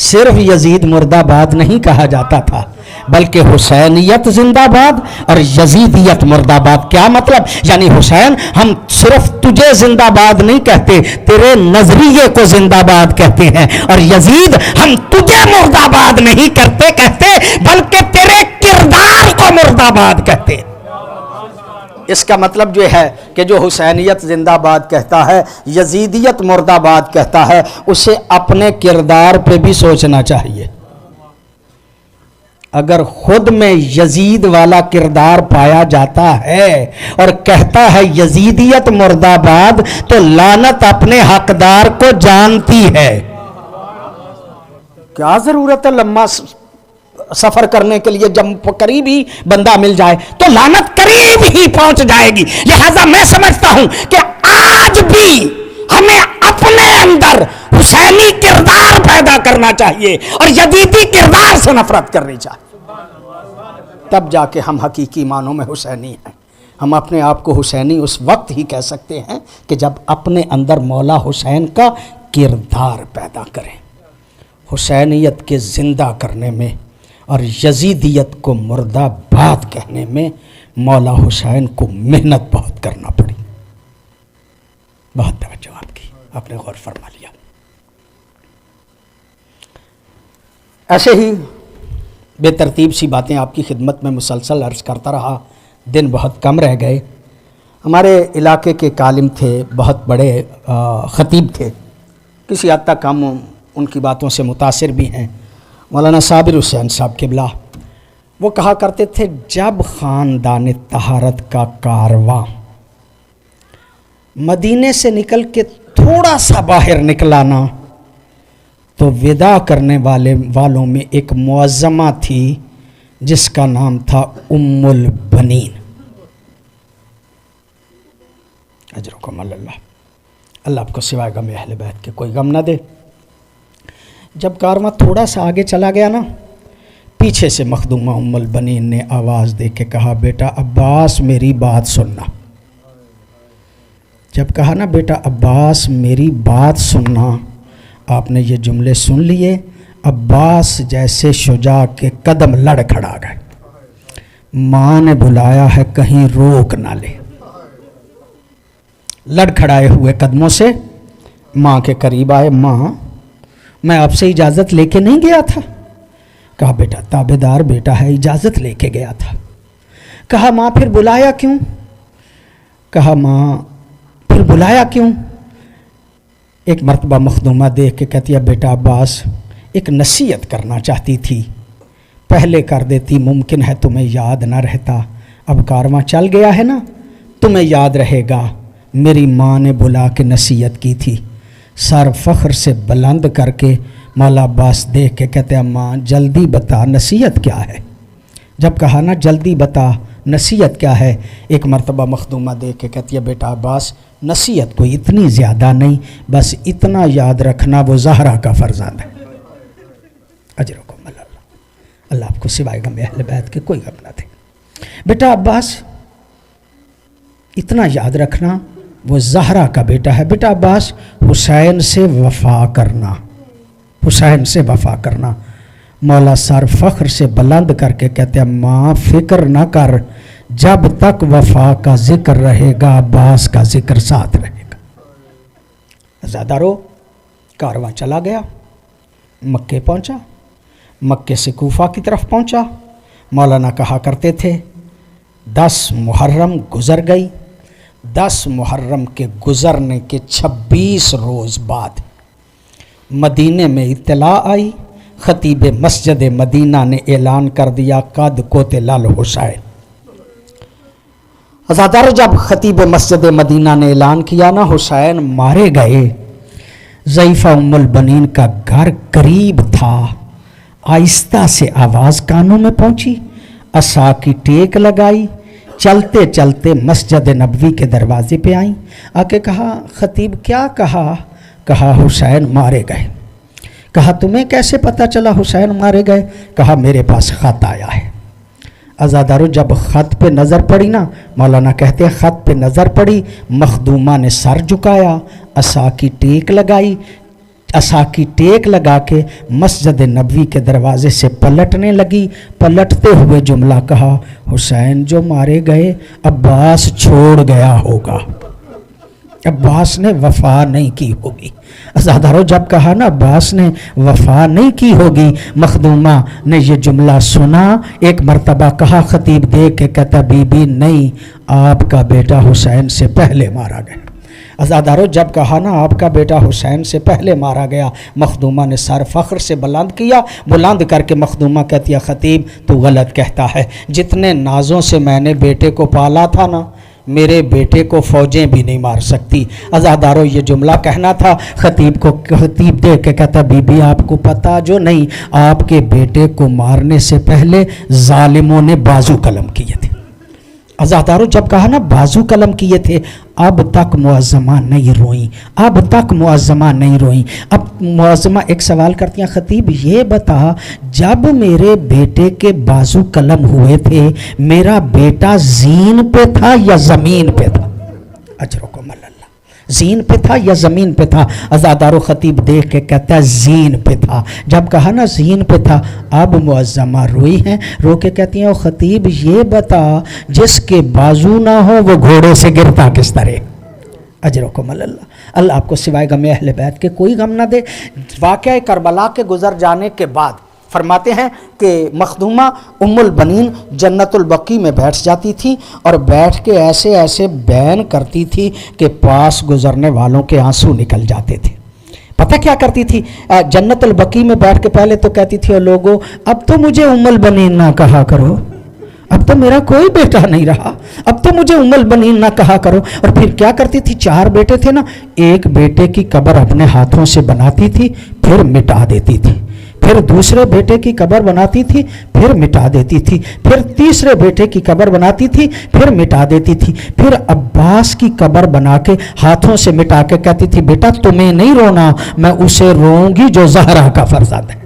صرف یزید مرد آباد نہیں کہا جاتا تھا، بلکہ حسینیت زندہ آباد اور یزیدیت مرد آباد۔ کیا مطلب؟ یعنی حسین، ہم صرف تجھے زندہ آباد نہیں کہتے، تیرے نظریے کو زندہ آباد کہتے ہیں، اور یزید، ہم تجھے مرد آباد نہیں کہتے بلکہ تیرے کردار کو مرد آباد کہتے ہیں۔ اس کا مطلب یہ ہے کہ جو حسینیت زندہ آباد کہتا ہے، یزیدیت مرد آباد کہتا ہے، اسے اپنے کردار پہ بھی سوچنا چاہیے۔ اگر خود میں یزید والا کردار پایا جاتا ہے اور کہتا ہے یزیدیت مرد آباد، تو لعنت اپنے حقدار کو جانتی ہے۔ کیا ضرورت ہے لمحہ سفر کرنے کے لیے، جب قریب ہی بندہ مل جائے تو لعنت قریب ہی پہنچ جائے گی۔ لہذا میں سمجھتا ہوں کہ آج بھی ہمیں اپنے اندر حسینی کردار پیدا کرنا چاہیے اور یزیدی کردار سے نفرت کرنی چاہیے، تب جا کے ہم حقیقی معنوں میں حسینی ہیں۔ ہم اپنے آپ کو حسینی اس وقت ہی کہہ سکتے ہیں کہ جب اپنے اندر مولا حسین کا کردار پیدا کریں۔ حسینیت کے زندہ کرنے میں اور یزیدیت کو مردہ باد کہنے میں مولا حسین کو محنت بہت کرنا پڑی۔ بہت توجہ آپ کی، آپ نے غور فرما لیا۔ ایسے ہی بے ترتیب سی باتیں آپ کی خدمت میں مسلسل عرض کرتا رہا، دن بہت کم رہ گئے۔ ہمارے علاقے کے عالم تھے، بہت بڑے خطیب تھے، کسی حد تک ہم ان کی باتوں سے متاثر بھی ہیں، مولانا صابر حسین صاحب قبلہ۔ وہ کہا کرتے تھے جب خاندان طہارت کا کارواں مدینے سے نکل کے تھوڑا سا باہر نکلانا تو وداع کرنے والوں میں ایک معظمہ تھی جس کا نام تھا ام البنین، اجرکم اللہ، اللہ آپ کو سوائے غم اہل بیت کے کوئی غم نہ دے۔ جب کارواں تھوڑا سا آگے چلا گیا نا، پیچھے سے مخدومہ ام البنین نے آواز دے کے کہا بیٹا عباس میری بات سننا۔ جب کہا نا بیٹا عباس میری بات سننا، آپ نے یہ جملے سن لیے، عباس جیسے شجاع کے قدم لڑ کھڑا گئے۔ ماں نے بلایا ہے کہیں روک نہ لے۔ لڑ کھڑائے ہوئے قدموں سے ماں کے قریب آئے، ماں میں آپ سے اجازت لے کے نہیں گیا تھا؟ کہا بیٹا تابعدار بیٹا ہے، اجازت لے کے گیا تھا۔ کہا ماں پھر بلایا کیوں؟ کہا ماں پھر بلایا کیوں؟ ایک مرتبہ مخدومہ دیکھ کے کہتی ہے بیٹا عباس ایک نصیحت کرنا چاہتی تھی، پہلے کر دیتی، ممکن ہے تمہیں یاد نہ رہتا، اب کارواں چل گیا ہے نا، تمہیں یاد رہے گا، میری ماں نے بلا کے نصیحت کی تھی۔ سر فخر سے بلند کر کے مولا عباس دیکھ کے کہتے ہیں ماں جلدی بتا نصیحت کیا ہے؟ جب کہا نا جلدی بتا نصیحت کیا ہے، ایک مرتبہ مخدومہ دیکھ کے کہتی ہے بیٹا عباس نصیحت کوئی اتنی زیادہ نہیں، بس اتنا یاد رکھنا وہ زہرا کا فرزند ہے، اجرکم اللہ، اللہ آپ کو سوائے غم اہل بیت کے کوئی غم نہ دے۔ بیٹا عباس اتنا یاد رکھنا وہ زہرا کا بیٹا ہے۔ بیٹا عباس حسین سے وفا کرنا، حسین سے وفا کرنا۔ مولا سر فخر سے بلند کر کے کہتے ہیں ماں فکر نہ کر، جب تک وفا کا ذکر رہے گا عباس کا ذکر ساتھ رہے گا۔ عزادارو کارواں چلا گیا، مکے پہنچا، مکے سے کوفہ کی طرف پہنچا۔ مولانا کہا کرتے تھے 10 محرم گزر گئی، 10 محرم کے گزرنے کے 26 روز بعد مدینے میں اطلاع آئی، خطیب مسجد مدینہ نے اعلان کر دیا قد قتل الحسین۔ عزادارو جب خطیب مسجد مدینہ نے اعلان کیا نا حسین مارے گئے، ضعیفہ ام البنین کا گھر قریب تھا، آہستہ سے آواز کانوں میں پہنچی، عصا کی ٹیک لگائی، چلتے چلتے مسجد نبوی کے دروازے پہ آئیں، آ کے کہا خطیب کیا کہا؟ کہا حسین مارے گئے۔ کہا تمہیں کیسے پتہ چلا حسین مارے گئے؟ کہا میرے پاس خط آیا ہے۔ عزادارو جب خط پہ نظر پڑی نا، مولانا کہتے ہیں خط پہ نظر پڑی، مخدومہ نے سر جھکایا، عصا کی ٹیک لگائی، عصا کی ٹیک لگا کے مسجد نبوی کے دروازے سے پلٹنے لگی، پلٹتے ہوئے جملہ کہا حسین جو مارے گئے عباس چھوڑ گیا ہوگا، عباس نے وفا نہیں کی ہوگی۔ عزادارو جب کہا نا عباس نے وفا نہیں کی ہوگی، مخدومہ نے یہ جملہ سنا، ایک مرتبہ کہا خطیب دیکھ کے کہتا بی بی نہیں، آپ کا بیٹا حسین سے پہلے مارا گیا۔ عزادارو جب کہا نا آپ کا بیٹا حسین سے پہلے مارا گیا، مخدومہ نے سر فخر سے بلند کیا، بلند کر کے مخدومہ کہتی ہے خطیب تو غلط کہتا ہے، جتنے نازوں سے میں نے بیٹے کو پالا تھا نا، میرے بیٹے کو فوجیں بھی نہیں مار سکتی۔ عزادارو یہ جملہ کہنا تھا، خطیب کو خطیب دیکھ کے کہتا بی بی آپ کو پتہ جو نہیں، آپ کے بیٹے کو مارنے سے پہلے ظالموں نے بازو قلم کیے تھے۔ عزادارو جب کہا نا بازو قلم کیے تھے، اب تک معظمہ نہیں روئیں، اب تک معظمہ نہیں روئیں۔ اب معظمہ ایک سوال کرتی ہیں خطیب یہ بتا جب میرے بیٹے کے بازو قلم ہوئے تھے میرا بیٹا زین پہ تھا یا زمین پہ تھا؟ اجرکم اللہ، زین پہ تھا یا زمین پہ تھا؟ عزادارو خطیب دیکھ کے کہتا ہے زین پہ تھا۔ جب کہا نا زین پہ تھا، اب معظمہ روئی ہیں، رو کے کہتی ہیں او خطیب یہ بتا جس کے بازو نہ ہو وہ گھوڑے سے گرتا کس طرح؟ اجرکم اللہ، اللہ آپ کو سوائے غم اہل بیت کے کوئی غم نہ دے۔ واقعہ کربلا کے گزر جانے کے بعد فرماتے ہیں کہ مخدومہ ام البنین جنت البقیع میں بیٹھ جاتی تھی اور بیٹھ کے ایسے ایسے بیان کرتی تھی کہ پاس گزرنے والوں کے آنسو نکل جاتے تھے. پتہ کیا کرتی تھی؟ جنت البقیع میں بیٹھ کے پہلے تو کہتی تھی لوگوں اب تو مجھے ام البنین نہ کہا کرو، اب تو میرا کوئی بیٹا نہیں رہا، اب تو مجھے ام البنین نہ کہا کرو. اور پھر کیا کرتی تھی؟ 4 بیٹے تھے نا، ایک بیٹے کی قبر اپنے ہاتھوں سے بناتی تھی پھر مٹا دیتی تھی، پھر دوسرے بیٹے کی قبر بناتی تھی پھر مٹا دیتی تھی، پھر تیسرے بیٹے کی قبر بناتی تھی پھر مٹا دیتی تھی، پھر عباس کی قبر بنا کے ہاتھوں سے مٹا کے کہتی تھی بیٹا تمہیں نہیں رونا، میں اسے روؤں گی جو زہرا کا فرزند ہے،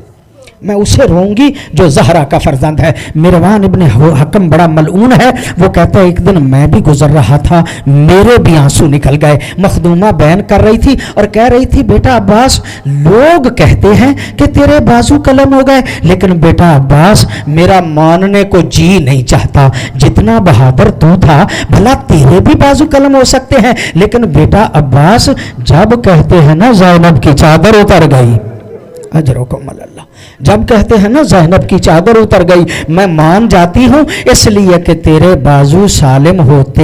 میں اسے روؤں گی جو زہرا کا فرزند ہے. مروان ابن حکم بڑا ملعون ہے، وہ کہتا ہے ایک دن میں بھی گزر رہا تھا، میرے بھی آنسو نکل گئے. مخدومہ بیان کر رہی تھی اور کہہ رہی تھی بیٹا عباس لوگ کہتے ہیں کہ تیرے بازو قلم ہو گئے، لیکن بیٹا عباس میرا ماننے کو جی نہیں چاہتا، جتنا بہادر تو تھا بھلا تیرے بھی بازو قلم ہو سکتے ہیں، لیکن بیٹا عباس جب کہتے ہیں نا زینب کی چادر اتر گئی، اجرکم اللہ، جب کہتے ہیں نا زینب کی چادر اتر گئی، میں مان جاتی ہوں اس لیے کہ تیرے بازو سالم ہوتے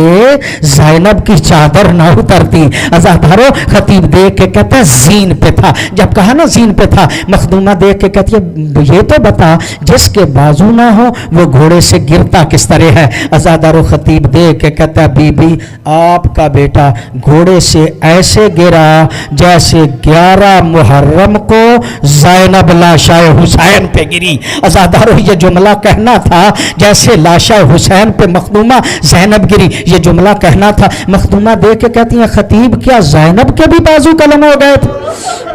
زینب کی چادر نہ اترتی. عزادارو خطیب دیکھ کے کہتا ہے زین پہ تھا، جب کہا نا زین پہ تھا، مخدومہ دیکھ کے کہتی ہے یہ تو بتا جس کے بازو نہ ہو وہ گھوڑے سے گرتا کس طرح ہے. عزادارو خطیب دیکھ کے کہتا ہے بی بی آپ کا بیٹا گھوڑے سے ایسے گرا جیسے 11 محرم کو زینب لاشا حسین پہ گری. عزادارو یہ جملہ کہنا تھا جیسے لاشا حسین پہ مخدومہ زینب گری، یہ جملہ کہنا تھا. مخدومہ دیکھ کے کہتی ہیں خطیب کیا زینب کے بھی بازو قلم ہو گئے تھے؟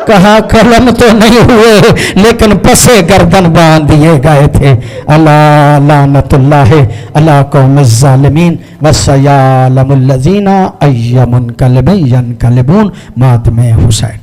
کہا قلم تو نہیں ہوئے لیکن پسے گردن باندھ دیے گئے تھے. اللہ لعنت اللہ علی قوم الظالمین وسیعلم الذین ای منقلب ینقلبون. ماتم حسین.